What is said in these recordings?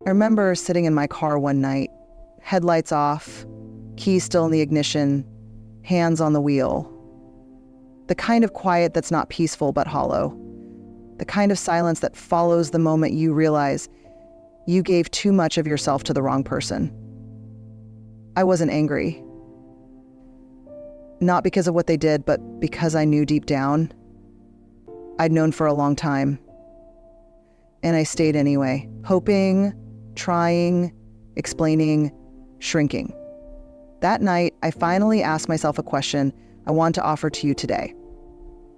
I remember sitting in my car one night, headlights off, keys still in the ignition, hands on the wheel. The kind of quiet that's not peaceful but hollow. The kind of silence that follows the moment you realize you gave too much of yourself to the wrong person. I wasn't angry. Not because of what they did, but because I knew deep down. I'd known for a long time. And I stayed anyway, hoping, trying, explaining, shrinking. That night, I finally asked myself a question I want to offer to you today.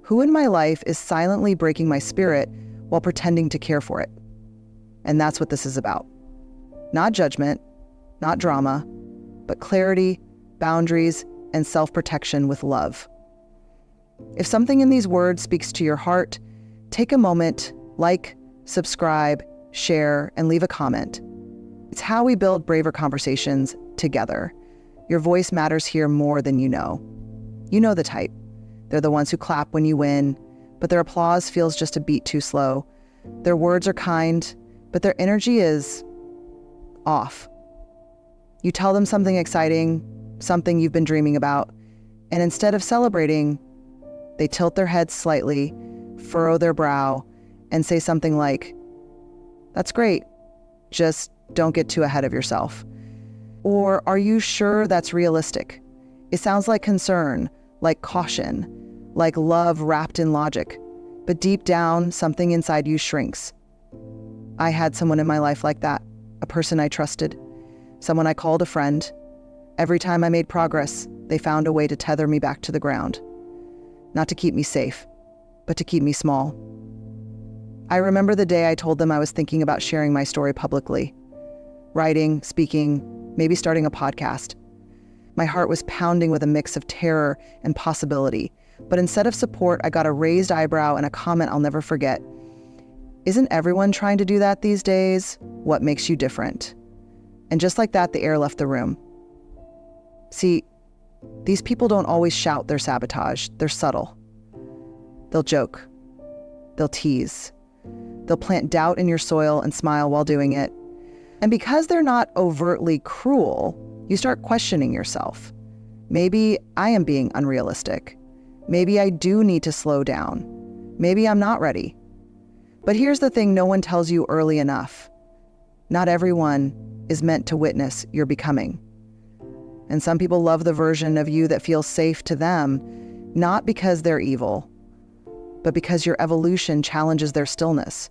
Who in my life is silently breaking my spirit while pretending to care for it? And that's what this is about. Not judgment, not drama, but clarity, boundaries, and self-protection with love. If something in these words speaks to your heart, take a moment, like, subscribe, share, and leave a comment. It's how we build braver conversations together. Your voice matters here more than you know. You know the type. They're the ones who clap when you win, but their applause feels just a beat too slow. Their words are kind, but their energy is off. You tell them something exciting, something you've been dreaming about, and instead of celebrating, they tilt their head slightly, furrow their brow, and say something like, "That's great, just don't get too ahead of yourself." Or, "Are you sure that's realistic?" It sounds like concern, like caution, like love wrapped in logic, but deep down, something inside you shrinks. I had someone in my life like that, a person I trusted, someone I called a friend. Every time I made progress, they found a way to tether me back to the ground. Not to keep me safe, but to keep me small. I remember the day I told them I was thinking about sharing my story publicly. Writing, speaking, maybe starting a podcast. My heart was pounding with a mix of terror and possibility. But instead of support, I got a raised eyebrow and a comment I'll never forget. "Isn't everyone trying to do that these days? What makes you different?" And just like that, the air left the room. See, these people don't always shout their sabotage. They're subtle. They'll joke. They'll tease. They'll plant doubt in your soil and smile while doing it. And because they're not overtly cruel, you start questioning yourself. Maybe I am being unrealistic. Maybe I do need to slow down. Maybe I'm not ready. But here's the thing no one tells you early enough. Not everyone is meant to witness your becoming. And some people love the version of you that feels safe to them, not because they're evil, but because your evolution challenges their stillness.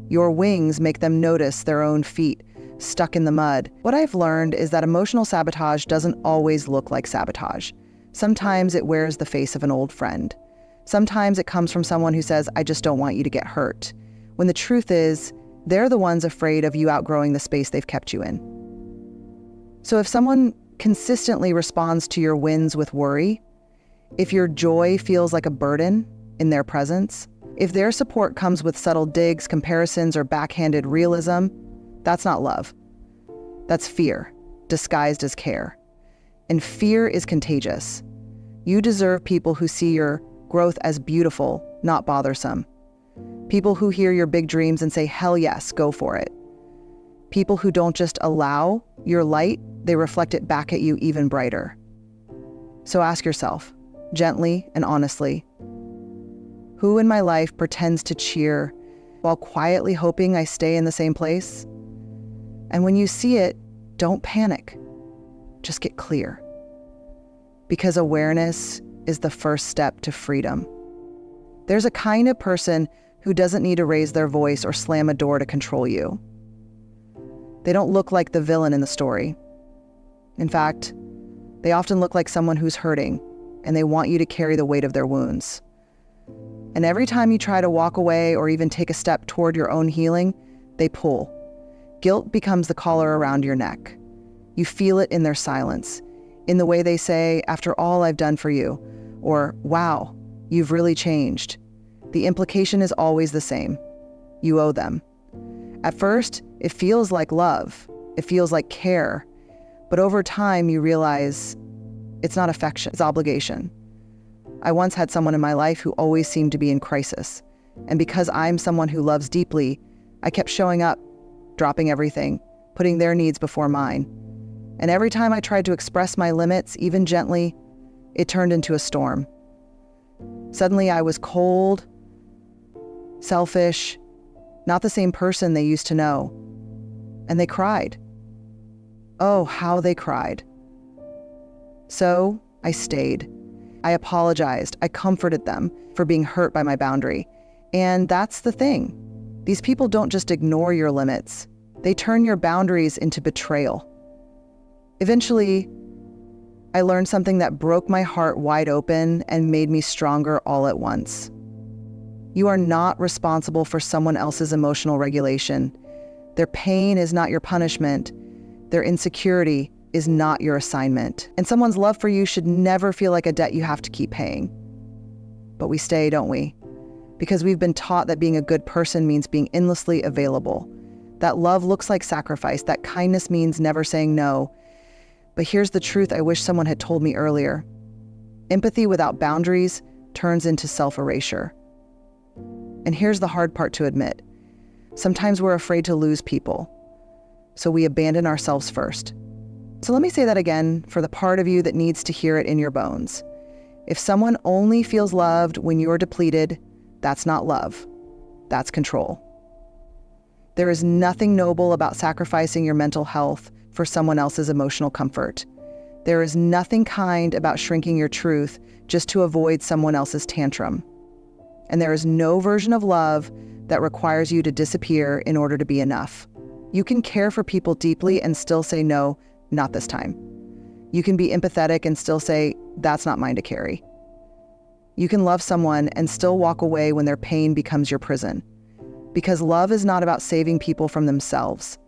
Your wings make them notice their own feet stuck in the mud. What I've learned is that emotional sabotage doesn't always look like sabotage. Sometimes it wears the face of an old friend. Sometimes it comes from someone who says, "I just don't want you to get hurt," when the truth is, they're the ones afraid of you outgrowing the space they've kept you in. So if someone consistently responds to your wins with worry, if your joy feels like a burden in their presence, if their support comes with subtle digs, comparisons, or backhanded realism, that's not love. That's fear, disguised as care. And fear is contagious. You deserve people who see your growth as beautiful, not bothersome. People who hear your big dreams and say, "Hell yes, go for it." People who don't just allow your light, they reflect it back at you even brighter. So ask yourself, gently and honestly, who in my life pretends to cheer while quietly hoping I stay in the same place? And when you see it, don't panic. Just get clear. Because awareness is the first step to freedom. There's a kind of person who doesn't need to raise their voice or slam a door to control you. They don't look like the villain in the story. In fact, they often look like someone who's hurting, and they want you to carry the weight of their wounds. And every time you try to walk away or even take a step toward your own healing, they pull. Guilt becomes the collar around your neck. You feel it in their silence, in the way they say, "After all I've done for you," or "Wow, you've really changed." The implication is always the same. You owe them. At first, it feels like love. It feels like care. But over time, you realize it's not affection, it's obligation. I once had someone in my life who always seemed to be in crisis. And because I'm someone who loves deeply, I kept showing up, dropping everything, putting their needs before mine. And every time I tried to express my limits, even gently, it turned into a storm. Suddenly I was cold, selfish, not the same person they used to know. And they cried. Oh, how they cried. So I stayed. I apologized. I comforted them for being hurt by my boundary. And that's the thing. These people don't just ignore your limits. They turn your boundaries into betrayal. Eventually, I learned something that broke my heart wide open and made me stronger all at once. You are not responsible for someone else's emotional regulation. Their pain is not your punishment. Their insecurity is not your assignment. And someone's love for you should never feel like a debt you have to keep paying. But we stay, don't we? Because we've been taught that being a good person means being endlessly available. That love looks like sacrifice. That kindness means never saying no. But here's the truth I wish someone had told me earlier. Empathy without boundaries turns into self-erasure. And here's the hard part to admit. Sometimes we're afraid to lose people, so we abandon ourselves first. So let me say that again for the part of you that needs to hear it in your bones. If someone only feels loved when you're depleted, that's not love. That's control. There is nothing noble about sacrificing your mental health for someone else's emotional comfort. There is nothing kind about shrinking your truth just to avoid someone else's tantrum. And there is no version of love that requires you to disappear in order to be enough. You can care for people deeply and still say, no, not this time. You can be empathetic and still say, that's not mine to carry. You can love someone and still walk away when their pain becomes your prison. Because love is not about saving people from themselves.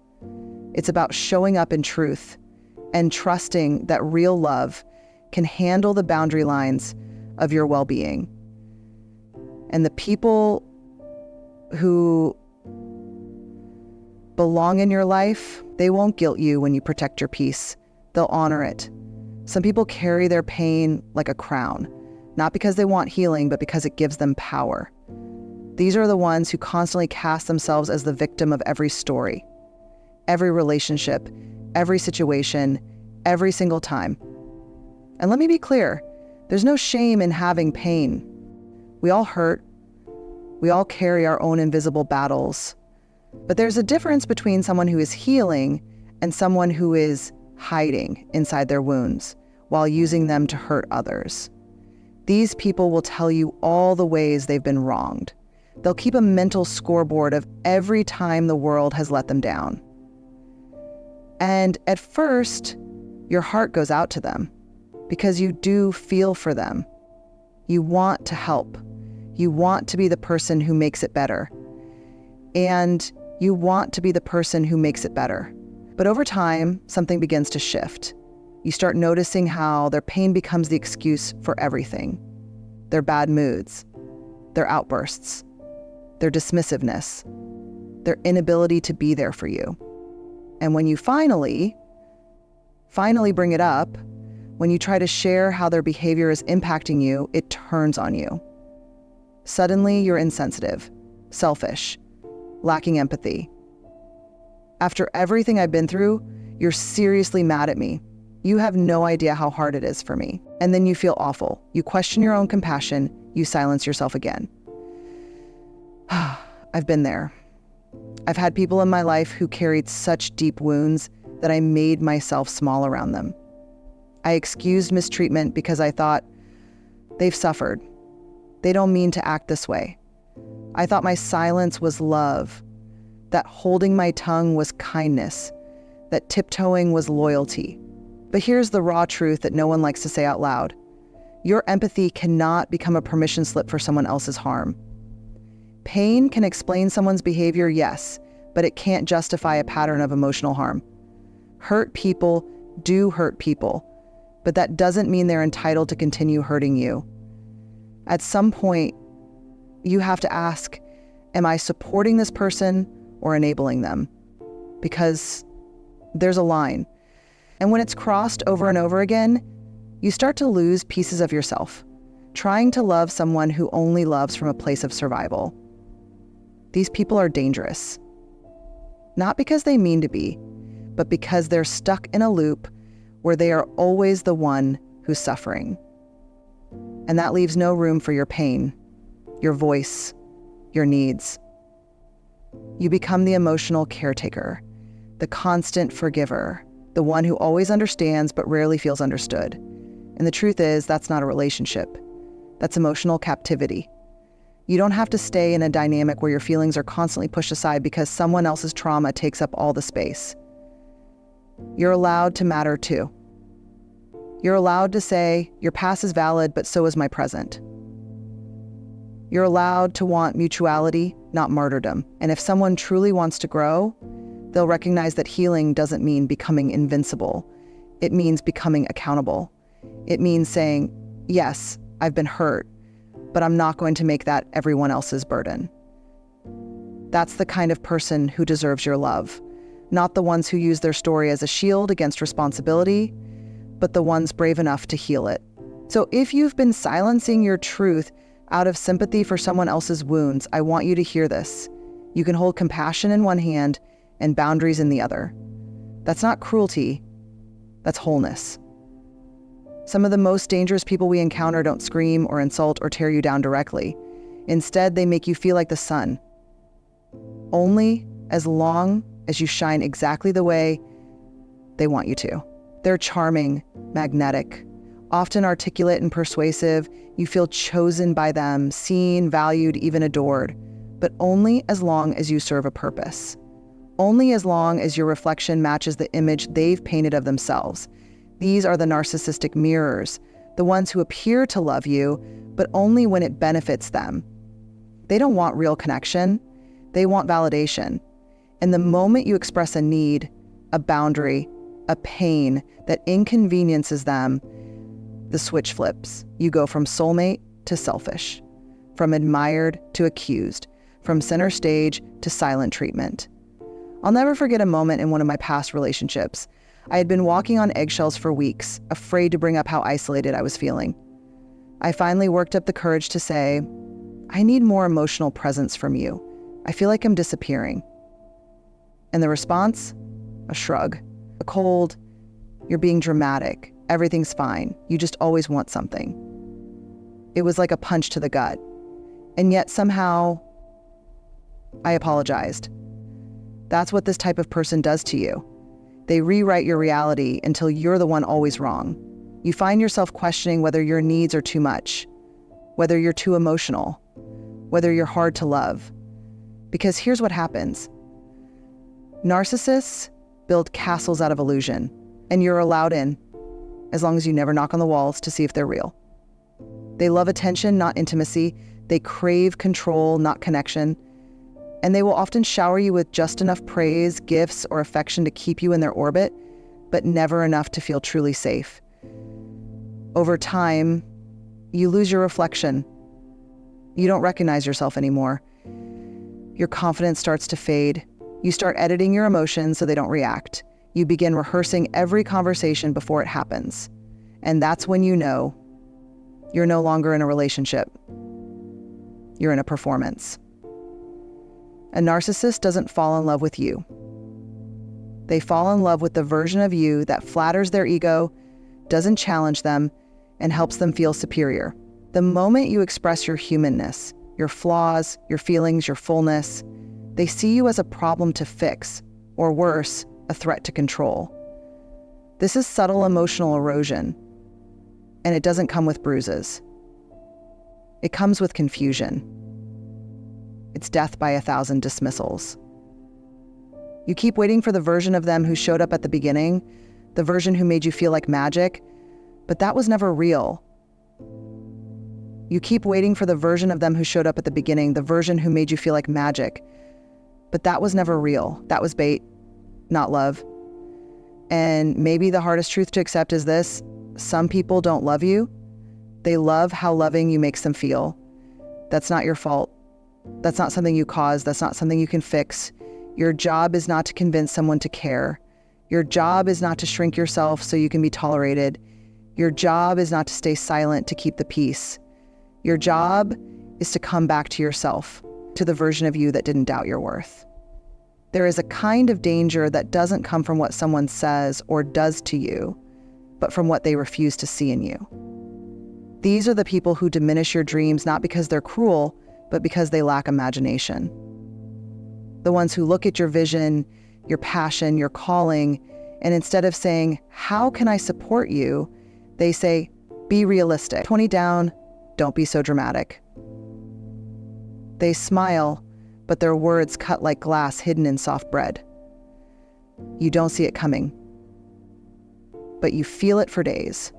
It's about showing up in truth and trusting that real love can handle the boundary lines of your well-being. And the people who belong in your life, they won't guilt you when you protect your peace. They'll honor it. Some people carry their pain like a crown, not because they want healing, but because it gives them power. These are the ones who constantly cast themselves as the victim of every story, every relationship, every situation, every single time. And let me be clear, there's no shame in having pain. We all hurt. We all carry our own invisible battles. But there's a difference between someone who is healing and someone who is hiding inside their wounds while using them to hurt others. These people will tell you all the ways they've been wronged. They'll keep a mental scoreboard of every time the world has let them down. And at first, your heart goes out to them because you do feel for them. You want to help. You want to be the person who makes it better. And you want to be the person who makes it better. But over time, something begins to shift. You start noticing how their pain becomes the excuse for everything. Their bad moods, their outbursts, their dismissiveness, their inability to be there for you. And when you finally bring it up, when you try to share how their behavior is impacting you, it turns on you. Suddenly, you're insensitive, selfish, lacking empathy. After everything I've been through, you're seriously mad at me. You have no idea how hard it is for me. And then you feel awful. You question your own compassion. You silence yourself again. I've been there. I've had people in my life who carried such deep wounds that I made myself small around them. I excused mistreatment because I thought, they've suffered. They don't mean to act this way. I thought my silence was love, that holding my tongue was kindness, that tiptoeing was loyalty. But here's the raw truth that no one likes to say out loud. Your empathy cannot become a permission slip for someone else's harm. Pain can explain someone's behavior, yes, but it can't justify a pattern of emotional harm. Hurt people do hurt people, but that doesn't mean they're entitled to continue hurting you. At some point, you have to ask, am I supporting this person or enabling them? Because there's a line. And when it's crossed over and over again, you start to lose pieces of yourself, trying to love someone who only loves from a place of survival. These people are dangerous. not because they mean to be, but because they're stuck in a loop where they are always the one who's suffering. And that leaves no room for your pain, your voice, your needs. You become the emotional caretaker, the constant forgiver, the one who always understands but rarely feels understood. And the truth is, that's not a relationship. That's emotional captivity. You don't have to stay in a dynamic where your feelings are constantly pushed aside because someone else's trauma takes up all the space. You're allowed to matter too. You're allowed to say, your past is valid, but so is my present. You're allowed to want mutuality, not martyrdom. And if someone truly wants to grow, they'll recognize that healing doesn't mean becoming invincible. It means becoming accountable. It means saying, yes, I've been hurt, but I'm not going to make that everyone else's burden. That's the kind of person who deserves your love, not the ones who use their story as a shield against responsibility, but the ones brave enough to heal it. So if you've been silencing your truth out of sympathy for someone else's wounds, I want you to hear this. You can hold compassion in one hand and boundaries in the other. That's not cruelty, that's wholeness. Some of the most dangerous people we encounter don't scream or insult or tear you down directly. Instead, they make you feel like the sun. Only as long as you shine exactly the way they want you to. They're charming, magnetic, often articulate and persuasive. You feel chosen by them, seen, valued, even adored, but only as long as you serve a purpose. Only as long as your reflection matches the image they've painted of themselves. These are the narcissistic mirrors, the ones who appear to love you, but only when it benefits them. They don't want real connection. They want validation. And the moment you express a need, a boundary, a pain that inconveniences them, the switch flips. You go from soulmate to selfish, from admired to accused, from center stage to silent treatment. I'll never forget a moment in one of my past relationships. I had been walking on eggshells for weeks, afraid to bring up how isolated I was feeling. I finally worked up the courage to say, I need more emotional presence from you. I feel like I'm disappearing. And the response? A shrug, a cold, you're being dramatic, everything's fine, you just always want something. It was like a punch to the gut. And yet somehow, I apologized. That's what this type of person does to you. They rewrite your reality until you're the one always wrong. You find yourself questioning whether your needs are too much, whether you're too emotional, whether you're hard to love. Because here's what happens. Narcissists build castles out of illusion, and you're allowed in, as long as you never knock on the walls to see if they're real. They love attention, not intimacy. They crave control, not connection. And they will often shower you with just enough praise, gifts, or affection to keep you in their orbit, but never enough to feel truly safe. Over time, you lose your reflection. You don't recognize yourself anymore. Your confidence starts to fade. You start editing your emotions so they don't react. You begin rehearsing every conversation before it happens. And that's when you know you're no longer in a relationship. You're in a performance. A narcissist doesn't fall in love with you. They fall in love with the version of you that flatters their ego, doesn't challenge them, and helps them feel superior. The moment you express your humanness, your flaws, your feelings, your fullness, they see you as a problem to fix, or worse, a threat to control. This is subtle emotional erosion, and it doesn't come with bruises. It comes with confusion. It's death by 1,000 dismissals. You keep waiting for the version of them who showed up at the beginning, the version who made you feel like magic, but that was never real. You keep waiting for the version of them who showed up at the beginning, the version who made you feel like magic, but that was never real. That was bait, not love. And maybe the hardest truth to accept is this: some people don't love you. They love how loving you makes them feel. That's not your fault. That's not something you caused. That's not something you can fix. Your job is not to convince someone to care. Your job is not to shrink yourself so you can be tolerated. Your job is not to stay silent to keep the peace. Your job is to come back to yourself, to the version of you that didn't doubt your worth. There is a kind of danger that doesn't come from what someone says or does to you, but from what they refuse to see in you. These are the people who diminish your dreams not because they're cruel, but because they lack imagination. The ones who look at your vision, your passion, your calling, and instead of saying, "How can I support you?" they say, "Be realistic. 20 down, don't be so dramatic." They smile, but their words cut like glass hidden in soft bread. You don't see it coming, but you feel it for days.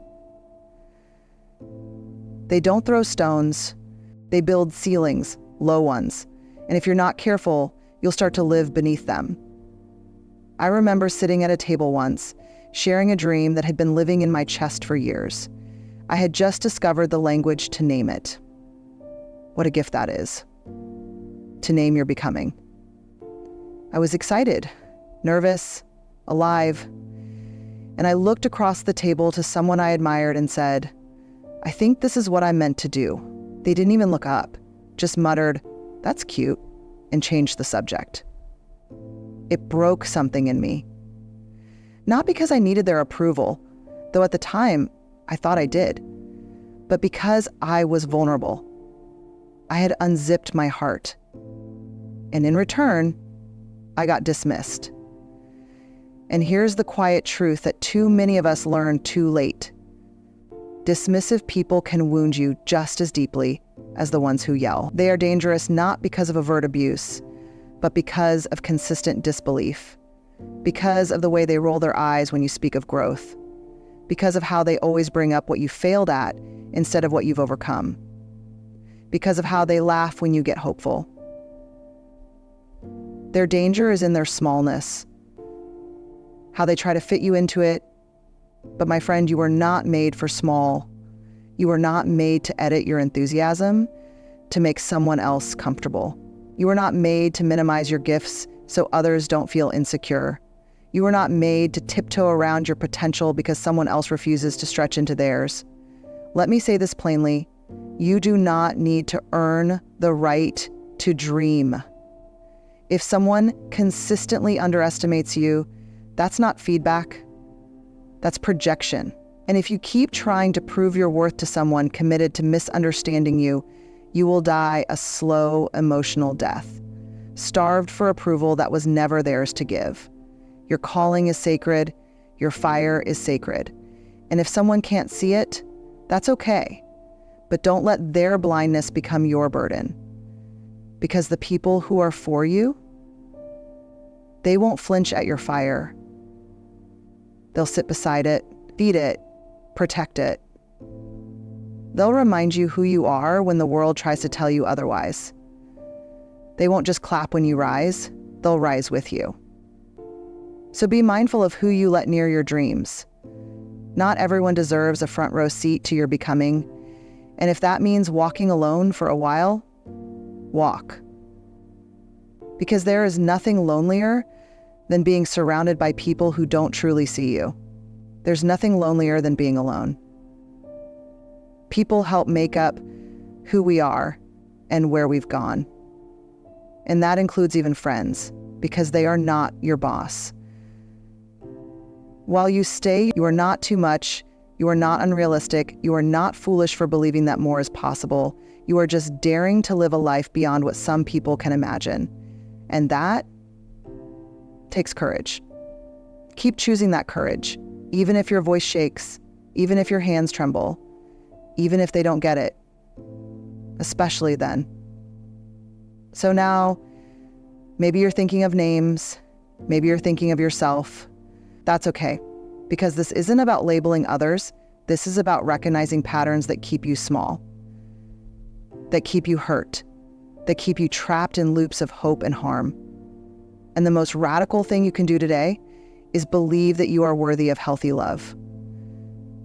They don't throw stones, they build ceilings, low ones, and if you're not careful, you'll start to live beneath them. I remember sitting at a table once, sharing a dream that had been living in my chest for years. I had just discovered the language to name it. What a gift that is, to name your becoming. I was excited, nervous, alive, and I looked across the table to someone I admired and said, "I think this is what I'm meant to do." They didn't even look up, just muttered, "That's cute," and changed the subject. It broke something in me. Not because I needed their approval, though at the time I thought I did, but because I was vulnerable. I had unzipped my heart. And in return, I got dismissed. And here's the quiet truth that too many of us learn too late. Dismissive people can wound you just as deeply as the ones who yell. They are dangerous not because of overt abuse, but because of consistent disbelief, because of the way they roll their eyes when you speak of growth, because of how they always bring up what you failed at instead of what you've overcome, because of how they laugh when you get hopeful. Their danger is in their smallness, how they try to fit you into it. But my friend, you are not made for small. You are not made to edit your enthusiasm to make someone else comfortable. You are not made to minimize your gifts so others don't feel insecure. You are not made to tiptoe around your potential because someone else refuses to stretch into theirs. Let me say this plainly. You do not need to earn the right to dream. If someone consistently underestimates you, that's not feedback. That's projection. And if you keep trying to prove your worth to someone committed to misunderstanding you, you will die a slow emotional death, starved for approval that was never theirs to give. Your calling is sacred. Your fire is sacred. And if someone can't see it, that's okay. But don't let their blindness become your burden. Because the people who are for you, they won't flinch at your fire. They'll sit beside it, feed it, protect it. They'll remind you who you are when the world tries to tell you otherwise. They won't just clap when you rise, they'll rise with you. So be mindful of who you let near your dreams. Not everyone deserves a front row seat to your becoming. And if that means walking alone for a while, walk. Because there is nothing lonelier than being surrounded by people who don't truly see you. There's nothing lonelier than being alone. People help make up who we are and where we've gone. And that includes even friends, because they are not your boss. While you stay, you are not too much, you are not unrealistic, you are not foolish for believing that more is possible. You are just daring to live a life beyond what some people can imagine. And that takes courage. Keep choosing that courage, even if your voice shakes, even if your hands tremble, even if they don't get it, especially then. So now, maybe you're thinking of names, maybe you're thinking of yourself. That's okay, because this isn't about labeling others. This is about recognizing patterns that keep you small, that keep you hurt, that keep you trapped in loops of hope and harm. And the most radical thing you can do today is believe that you are worthy of healthy love.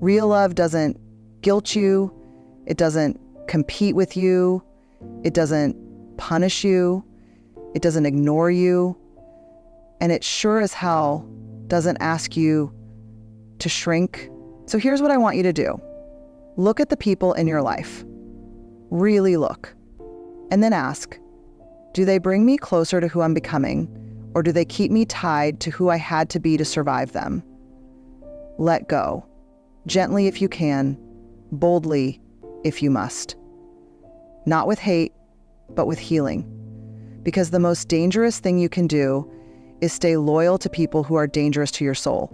Real love doesn't guilt you. It doesn't compete with you. It doesn't punish you. It doesn't ignore you. And it sure as hell doesn't ask you to shrink. So here's what I want you to do. Look at the people in your life. Really look. And then ask, do they bring me closer to who I'm becoming? Or do they keep me tied to who I had to be to survive them? Let go. Gently if you can, boldly if you must. Not with hate, but with healing. Because the most dangerous thing you can do is stay loyal to people who are dangerous to your soul.